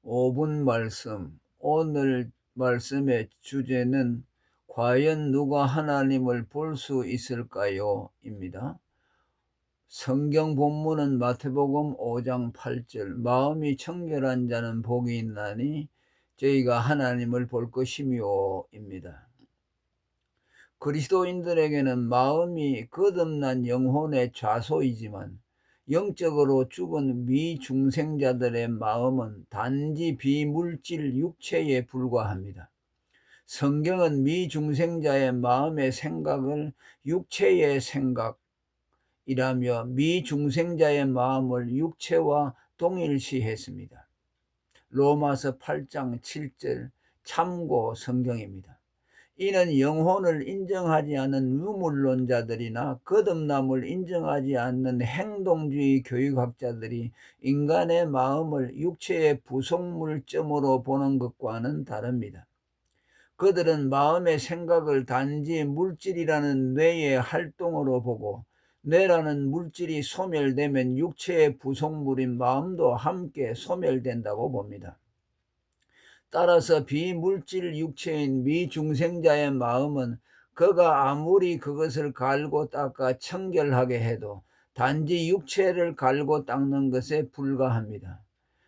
5분 말씀. 오늘 말씀의 주제는 과연 누가 하나님을 볼 수 있을까요? 입니다. 성경 본문은 마태복음 5장 8절 마음이 청결한 자는 복이 있나니 저희가 하나님을 볼 것이며 입니다. 그리스도인들에게는 마음이 거듭난 영혼의 좌소이지만 영적으로 죽은 미중생자들의 마음은 단지 비물질 육체에 불과합니다. 성경은 미중생자의 마음의 생각을 육체의 생각이라며 미중생자의 마음을 육체와 동일시했습니다. 로마서 8장 7절 참고 성경입니다. 이는 영혼을 인정하지 않는 유물론자들이나 거듭남을 인정하지 않는 행동주의 교육학자들이 인간의 마음을 육체의 부속물점으로 보는 것과는 다릅니다. 그들은 마음의 생각을 단지 물질이라는 뇌의 활동으로 보고 뇌라는 물질이 소멸되면 육체의 부속물인 마음도 함께 소멸된다고 봅니다. 따라서 비물질 육체인 미중생자의 마음은 그가 아무리 그것을 갈고 닦아 청결하게 해도 단지 육체를 갈고 닦는 것에 불과합니다.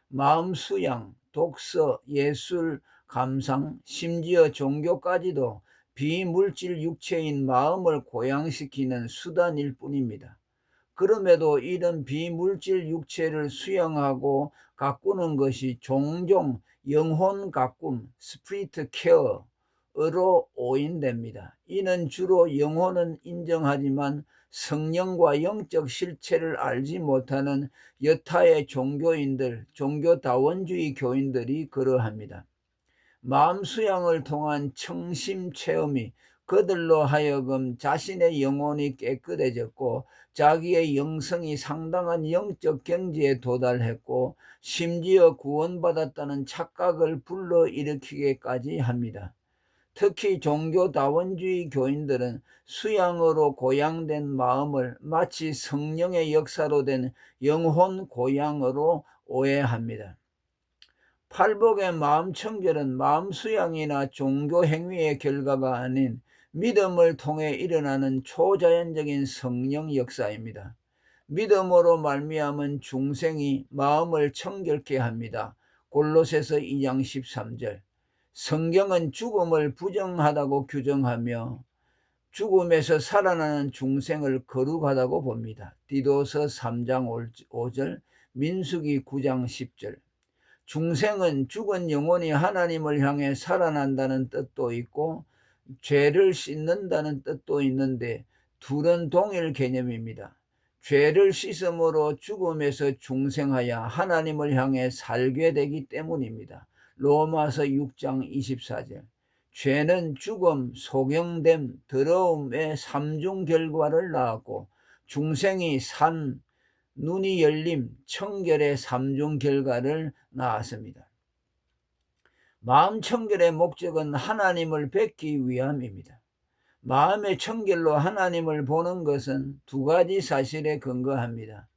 마음 수양, 독서, 예술, 감상, 심지어 종교까지도 비물질 육체인 마음을 고양시키는 수단일 뿐입니다. 그럼에도 이런 비물질 육체를 수양하고 가꾸는 것이 종종 영혼 가꿈, 스피리트 케어로 오인됩니다. 이는 주로 영혼은 인정하지만 성령과 영적 실체를 알지 못하는 여타의 종교인들, 종교다원주의 교인들이 그러합니다. 마음 수양을 통한 청심 체험이 그들로 하여금 자신의 영혼이 깨끗해졌고 자기의 영성이 상당한 영적 경지에 도달했고 심지어 구원받았다는 착각을 불러일으키게까지 합니다. 특히 종교다원주의 교인들은 수양으로 고양된 마음을 마치 성령의 역사로 된 영혼 고양으로 오해합니다. 팔복의 마음 청결은 마음 수양이나 종교 행위의 결과가 아닌 믿음을 통해 일어나는 초자연적인 성령 역사입니다. 믿음으로 말미암은 중생이 마음을 청결케 합니다. 골로새서 2장 13절. 성경은 죽음을 부정하다고 규정하며 죽음에서 살아나는 중생을 거룩하다고 봅니다. 디도서 3장 5절, 민수기 9장 10절. 중생은 죽은 영혼이 하나님을 향해 살아난다는 뜻도 있고 죄를 씻는다는 뜻도 있는데 둘은 동일 개념입니다. 죄를 씻음으로 죽음에서 중생하여 하나님을 향해 살게 되기 때문입니다. 로마서 6장 24절. 죄는 죽음, 소경됨, 더러움의 삼중 결과를 낳았고 중생이 산, 눈이 열림, 청결의 삼중 결과를 낳았습니다. 마음 청결의 목적은 하나님을 뵙기 위함입니다. 마음의 청결로 하나님을 보는 것은 두 가지 사실에 근거합니다.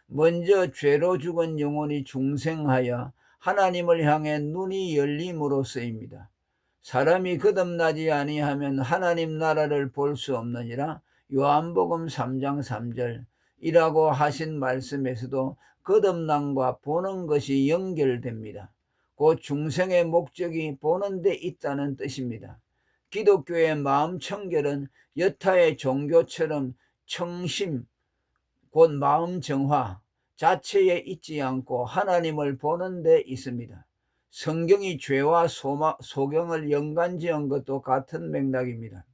먼저 죄로 죽은 영혼이 중생하여 하나님을 향해 눈이 열림으로써입니다. 사람이 거듭나지 아니하면 하나님 나라를 볼 수 없느니라 요한복음 3장 3절 이라고 하신 말씀에서도 거듭남과 보는 것이 연결됩니다. 곧 중생의 목적이 보는 데 있다는 뜻입니다. 기독교의 마음 청결은 여타의 종교처럼 청심, 곧 마음 정화 자체에 있지 않고 하나님을 보는 데 있습니다. 성경이 죄와 소경을 연관지은 것도 같은 맥락입니다.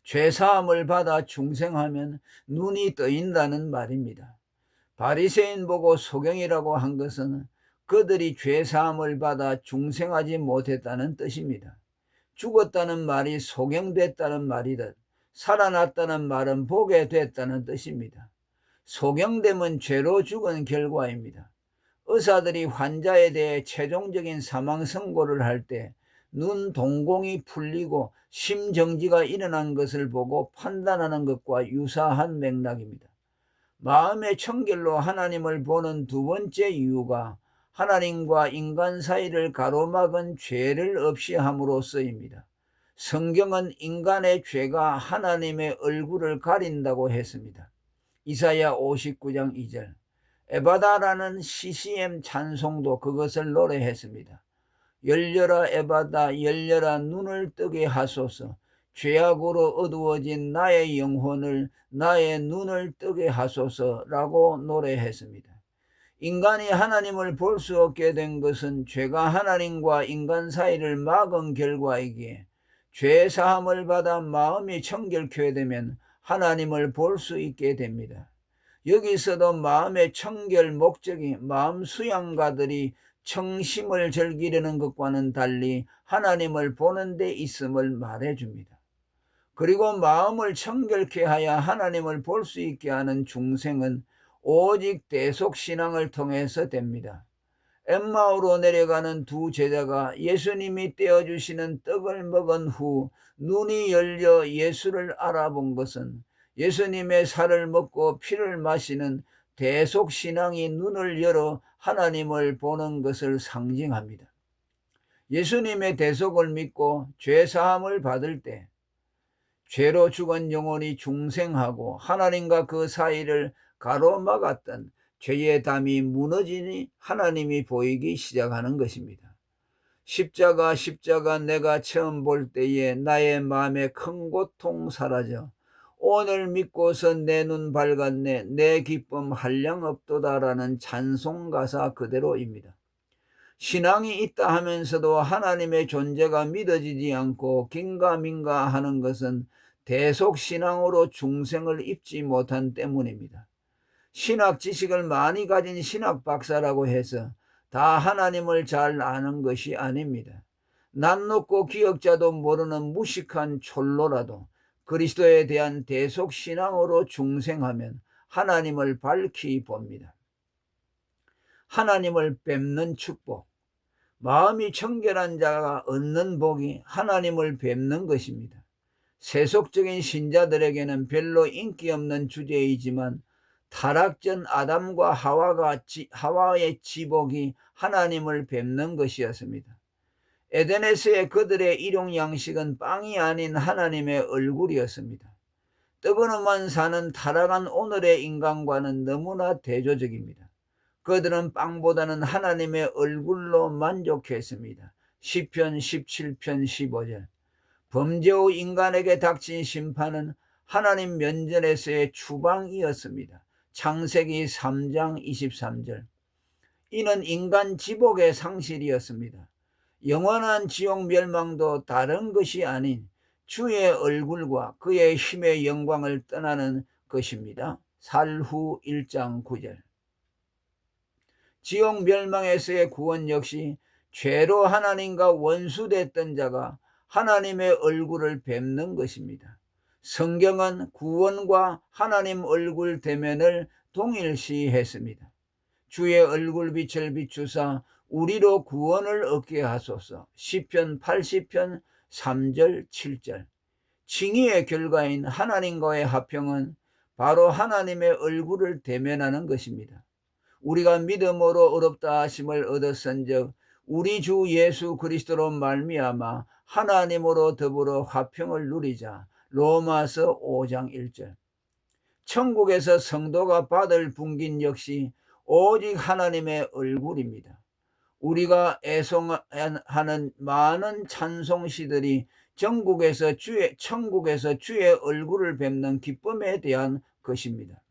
죄사함을 받아 중생하면 눈이 떠인다는 말입니다. 바리새인 보고 소경이라고 한 것은 그들이 죄사함을 받아 중생하지 못했다는 뜻입니다. 죽었다는 말이 소경됐다는 말이듯 살아났다는 말은 보게 됐다는 뜻입니다. 소경됨은 죄로 죽은 결과입니다. 의사들이 환자에 대해 최종적인 사망 선고를 할 때 눈 동공이 풀리고 심정지가 일어난 것을 보고 판단하는 것과 유사한 맥락입니다. 마음의 청결로 하나님을 보는 두 번째 이유가 하나님과 인간 사이를 가로막은 죄를 없이 함으로 쓰입니다. 성경은 인간의 죄가 하나님의 얼굴을 가린다고 했습니다. 이사야 59장 2절. 에바다라는 CCM 찬송도 그것을 노래했습니다. 열려라 에바다, 열려라 눈을 뜨게 하소서. 죄악으로 어두워진 나의 영혼을, 나의 눈을 뜨게 하소서라고 노래했습니다. 인간이 하나님을 볼 수 없게 된 것은 죄가 하나님과 인간 사이를 막은 결과이기에, 죄 사함을 받아 마음이 청결케 되면 하나님을 볼 수 있게 됩니다. 여기서도 마음의 청결 목적이 마음 수양가들이 청심을 즐기려는 것과는 달리 하나님을 보는 데 있음을 말해줍니다. 그리고 마음을 청결케 하여 하나님을 볼 수 있게 하는 중생은 오직 대속신앙을 통해서 됩니다. 엠마오로 내려가는 두 제자가 예수님이 떼어주시는 떡을 먹은 후 눈이 열려 예수를 알아본 것은 예수님의 살을 먹고 피를 마시는 대속신앙이 눈을 열어 하나님을 보는 것을 상징합니다. 예수님의 대속을 믿고 죄사함을 받을 때 죄로 죽은 영혼이 중생하고 하나님과 그 사이를 가로막았던 죄의 담이 무너지니 하나님이 보이기 시작하는 것입니다. 십자가 내가 처음 볼 때에 나의 마음에 큰 고통 사라져 오늘 믿고서 내 눈 밝았네 내 기쁨 한량없도다라는 찬송가사 그대로입니다. 신앙이 있다 하면서도 하나님의 존재가 믿어지지 않고 긴가민가 하는 것은 대속신앙으로 중생을 입지 못한 때문입니다. 신학 지식을 많이 가진 신학 박사라고 해서 다 하나님을 잘 아는 것이 아닙니다. 낯 높고 기억자도 모르는 무식한 촐로라도 그리스도에 대한 대속신앙으로 중생하면 하나님을 밝히 봅니다. 하나님을 뵙는 축복. 마음이 청결한 자가 얻는 복이 하나님을 뵙는 것입니다. 세속적인 신자들에게는 별로 인기 없는 주제이지만 타락 전 아담과 하와의 지복이 하나님을 뵙는 것이었습니다. 에덴에서의 그들의 일용 양식은 빵이 아닌 하나님의 얼굴이었습니다. 뜨거움만 사는 타락한 오늘의 인간과는 너무나 대조적입니다. 그들은 빵보다는 하나님의 얼굴로 만족했습니다. 시편 17편 15절. 범죄 후 인간에게 닥친 심판은 하나님 면전에서의 추방이었습니다. 창세기 3장 23절. 이는 인간 지복의 상실이었습니다. 영원한 지옥 멸망도 다른 것이 아닌 주의 얼굴과 그의 힘의 영광을 떠나는 것입니다. 살후 1장 9절. 지옥 멸망에서의 구원 역시 죄로 하나님과 원수됐던 자가 하나님의 얼굴을 뵙는 것입니다. 성경은 구원과 하나님 얼굴 대면을 동일시했습니다. 주의 얼굴빛을 비추사 우리로 구원을 얻게 하소서. 시편 80편 3절 7절. 칭의의 결과인 하나님과의 화평은 바로 하나님의 얼굴을 대면하는 것입니다. 우리가 믿음으로 의롭다 하심을 얻었은즉 우리 주 예수 그리스도로 말미암아 하나님으로 더불어 화평을 누리자. 로마서 5장 1절. 천국에서 성도가 받을 분긴 역시 오직 하나님의 얼굴입니다. 우리가 애송하는 많은 찬송시들이 천국에서 주의 얼굴을 뵙는 기쁨에 대한 것입니다.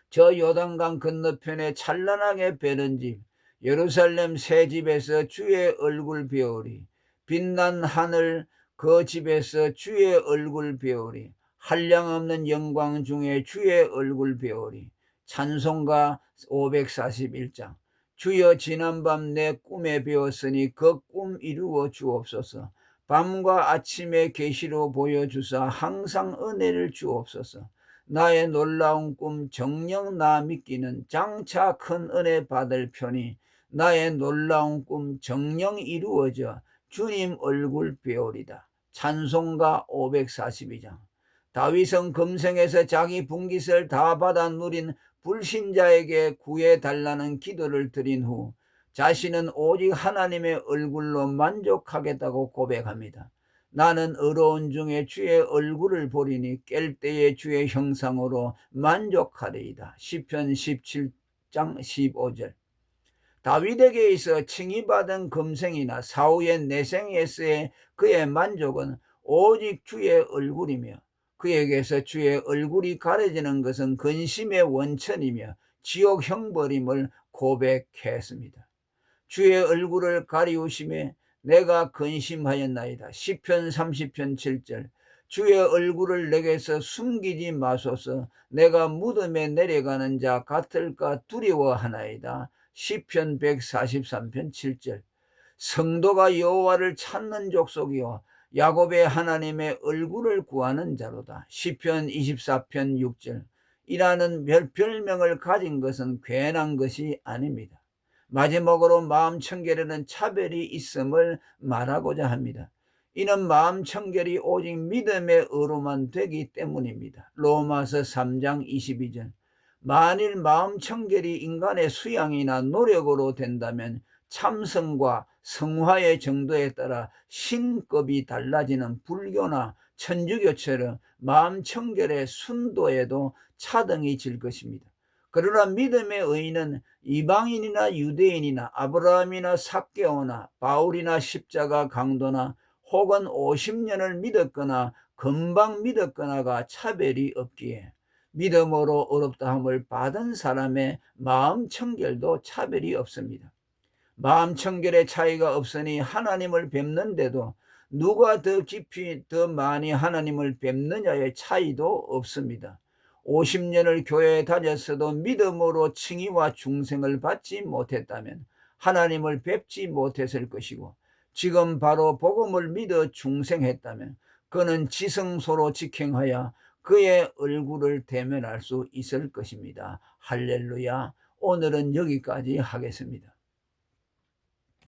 저 요단강 건너편에 찬란하게 베는 집 예루살렘 새 집에서 주의 얼굴 배우리. 빛난 하늘 그 집에서 주의 얼굴 배우리. 한량없는 영광 중에 주의 얼굴 배우리. 찬송가 541장. 주여 지난밤 내 꿈에 배웠으니 그 꿈 이루어 주옵소서. 밤과 아침에 계시로 보여주사 항상 은혜를 주옵소서. 나의 놀라운 꿈 정녕 나 믿기는 장차 큰 은혜 받을 편이 나의 놀라운 꿈 정녕 이루어져 주님 얼굴 배우리다. 찬송가 542장. 다윗은 금생에서 자기 분깃을 다 받아 누린 불신자에게 구해달라는 기도를 드린 후 자신은 오직 하나님의 얼굴로 만족하겠다고 고백합니다. 나는 의로운 중에 주의 얼굴을 보리니 깰 때에 주의 형상으로 만족하리이다. 시편 17장 15절. 다윗에게 있어 칭의받은 금생이나 사후의 내생에서의 그의 만족은 오직 주의 얼굴이며, 그에게서 주의 얼굴이 가려지는 것은 근심의 원천이며 지옥 형벌임을 고백했습니다. 주의 얼굴을 가리우심에 내가 근심하였나이다. 시편 30편 7절. 주의 얼굴을 내게서 숨기지 마소서. 내가 무덤에 내려가는 자 같을까 두려워하나이다. 시편 143편 7절. 성도가 여호와를 찾는 족속이요 야곱의 하나님의 얼굴을 구하는 자로다. 시편 24편 6절. 이라는 별명을 가진 것은 괜한 것이 아닙니다. 마지막으로 마음 청결에는 차별이 있음을 말하고자 합니다. 이는 마음 청결이 오직 믿음의 의로만 되기 때문입니다. 로마서 3장 22절. 만일 마음 청결이 인간의 수양이나 노력으로 된다면 참성과 성화의 정도에 따라 신급이 달라지는 불교나 천주교처럼 마음 청결의 순도에도 차등이 질 것입니다. 그러나 믿음의 의인은 이방인이나 유대인이나 아브라함이나 삭개오나 바울이나 십자가 강도나 혹은 50년을 믿었거나 금방 믿었거나가 차별이 없기에 믿음으로 어렵다함을 받은 사람의 마음 청결도 차별이 없습니다. 마음 청결의 차이가 없으니 하나님을 뵙는데도 누가 더 깊이 더 많이 하나님을 뵙느냐의 차이도 없습니다. 50년을 교회에 다녔어도 믿음으로 칭의와 중생을 받지 못했다면 하나님을 뵙지 못했을 것이고, 지금 바로 복음을 믿어 중생했다면 그는 지성소로 직행하여 그의 얼굴을 대면할 수 있을 것입니다. 할렐루야. 오늘은 여기까지 하겠습니다.